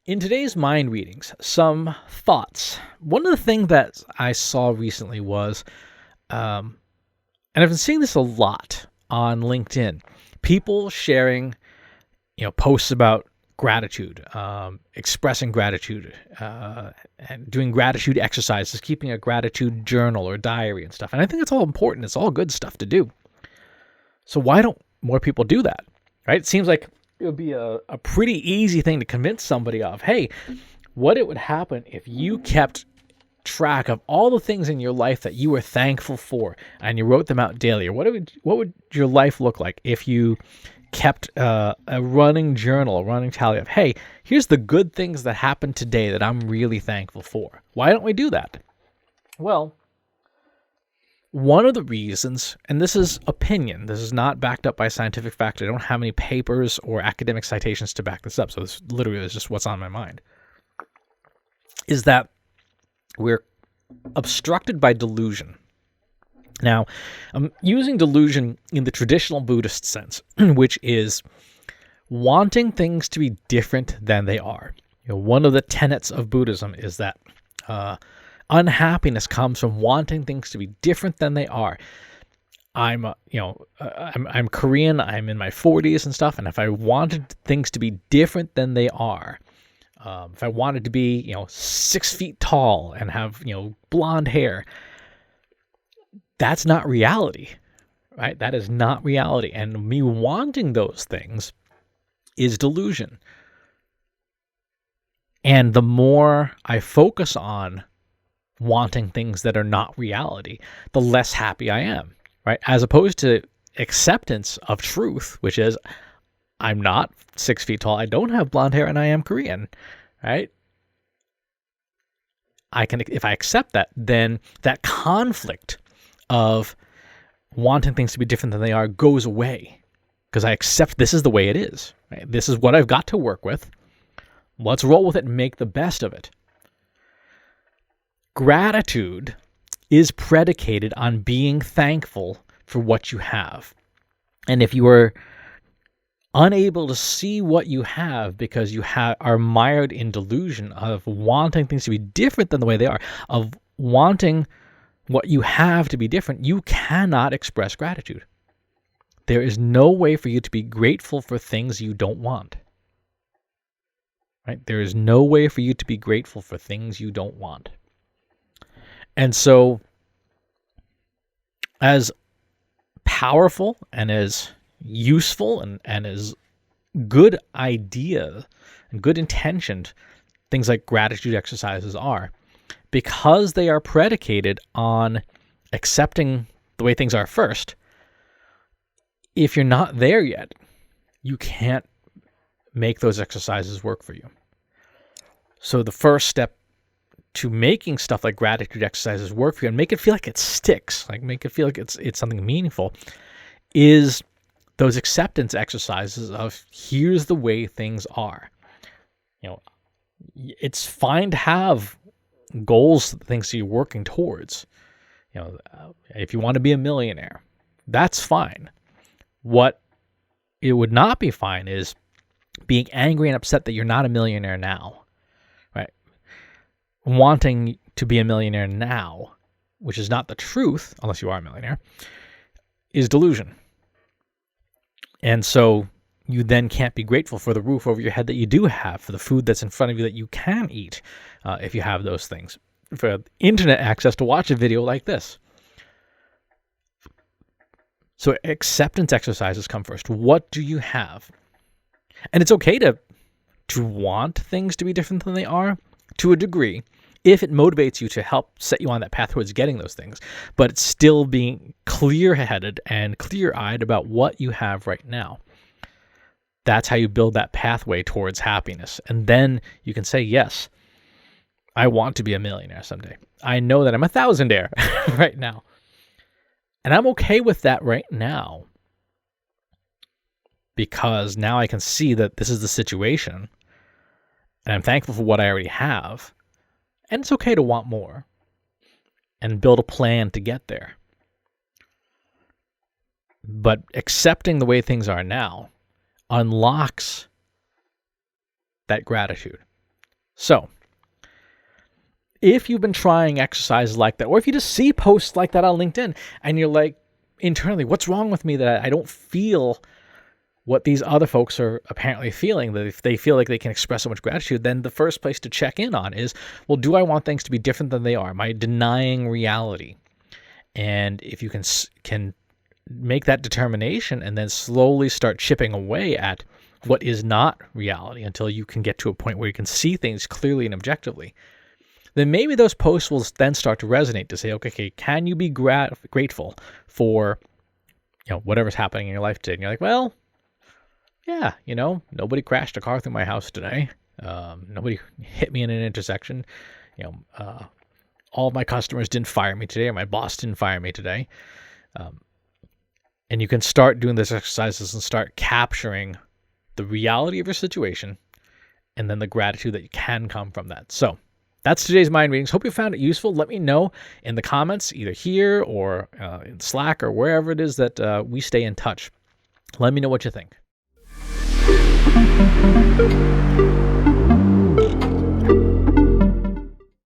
In today's mind readings, some thoughts. One of the things that I saw recently was, and I've been seeing this a lot on LinkedIn, people sharing, posts about gratitude, expressing gratitude, and doing gratitude exercises, keeping a gratitude journal or diary and stuff. And I think it's all important. It's all good stuff to do. So why don't more people do that? Right? It seems like it would be a pretty easy thing to convince somebody of, hey, what it would happen if you kept track of all the things in your life that you were thankful for and you wrote them out daily. Or what would your life look like if you kept a running journal, a running tally of, hey, here's the good things that happened today that I'm really thankful for. Why don't we do that? Well, one of the reasons, and this is opinion, this is not backed up by scientific fact. I don't have any papers or academic citations to back this up, so this literally is just what's on my mind, is that we're obstructed by delusion. Now, I'm using delusion in the traditional Buddhist sense, which is wanting things to be different than they are. One of the tenets of Buddhism is that unhappiness comes from wanting things to be different than they are. I'm Korean. I'm in my 40s and stuff, and if I wanted things to be different than they are, if I wanted to be 6 feet tall and have blonde hair, that's not reality, right? That is not reality, and me wanting those things is delusion. And the more I focus on wanting things that are not reality, the less happy I am, right? As opposed to acceptance of truth, which is I'm not 6 feet tall, I don't have blonde hair, and I am Korean, right? If I accept that, then that conflict of wanting things to be different than they are goes away, because I accept this is the way it is, right? This is what I've got to work with. Let's roll with it and make the best of it. Gratitude is predicated on being thankful for what you have. And if you are unable to see what you have because you are mired in delusion of wanting things to be different than the way they are, of wanting what you have to be different, you cannot express gratitude. There is no way for you to be grateful for things you don't want. Right? There is no way for you to be grateful for things you don't want. And so, as powerful and as useful and as good idea and good intentioned things like gratitude exercises are, because they are predicated on accepting the way things are first, if you're not there yet, you can't make those exercises work for you. So the first step to making stuff like gratitude exercises work for you and make it feel like it sticks, like make it feel like it's something meaningful, is those acceptance exercises of here's the way things are. It's fine to have goals, things that you're working towards. If you want to be a millionaire, that's fine. What it would not be fine is being angry and upset that you're not a millionaire now, right? Wanting to be a millionaire now, which is not the truth, unless you are a millionaire, is delusion. And so you then can't be grateful for the roof over your head that you do have, for the food that's in front of you that you can eat if you have those things, for internet access to watch a video like this. So acceptance exercises come first. What do you have? And it's okay to want things to be different than they are to a degree, if it motivates you to help set you on that path towards getting those things, but it's still being clear-headed and clear-eyed about what you have right now. That's how you build that pathway towards happiness. And then you can say, yes, I want to be a millionaire someday. I know that I'm a thousandaire right now. And I'm okay with that right now, because now I can see that this is the situation, and I'm thankful for what I already have. And it's okay to want more and build a plan to get there. But accepting the way things are now unlocks that gratitude. So if you've been trying exercises like that, or if you just see posts like that on LinkedIn and you're like internally, what's wrong with me that I don't feel what these other folks are apparently feeling, that if they feel like they can express so much gratitude, then the first place to check in on is, well, do I want things to be different than they are? Am I denying reality? And if you can make that determination and then slowly start chipping away at what is not reality until you can get to a point where you can see things clearly and objectively, then maybe those posts will then start to resonate to say, okay, can you be grateful for, whatever's happening in your life today? And you're like, well, yeah, nobody crashed a car through my house today. Nobody hit me in an intersection. All of my customers didn't fire me today, or my boss didn't fire me today. And you can start doing these exercises and start capturing the reality of your situation and then the gratitude that can come from that. So that's today's mind readings. Hope you found it useful. Let me know in the comments, either here or in Slack or wherever it is that we stay in touch. Let me know what you think.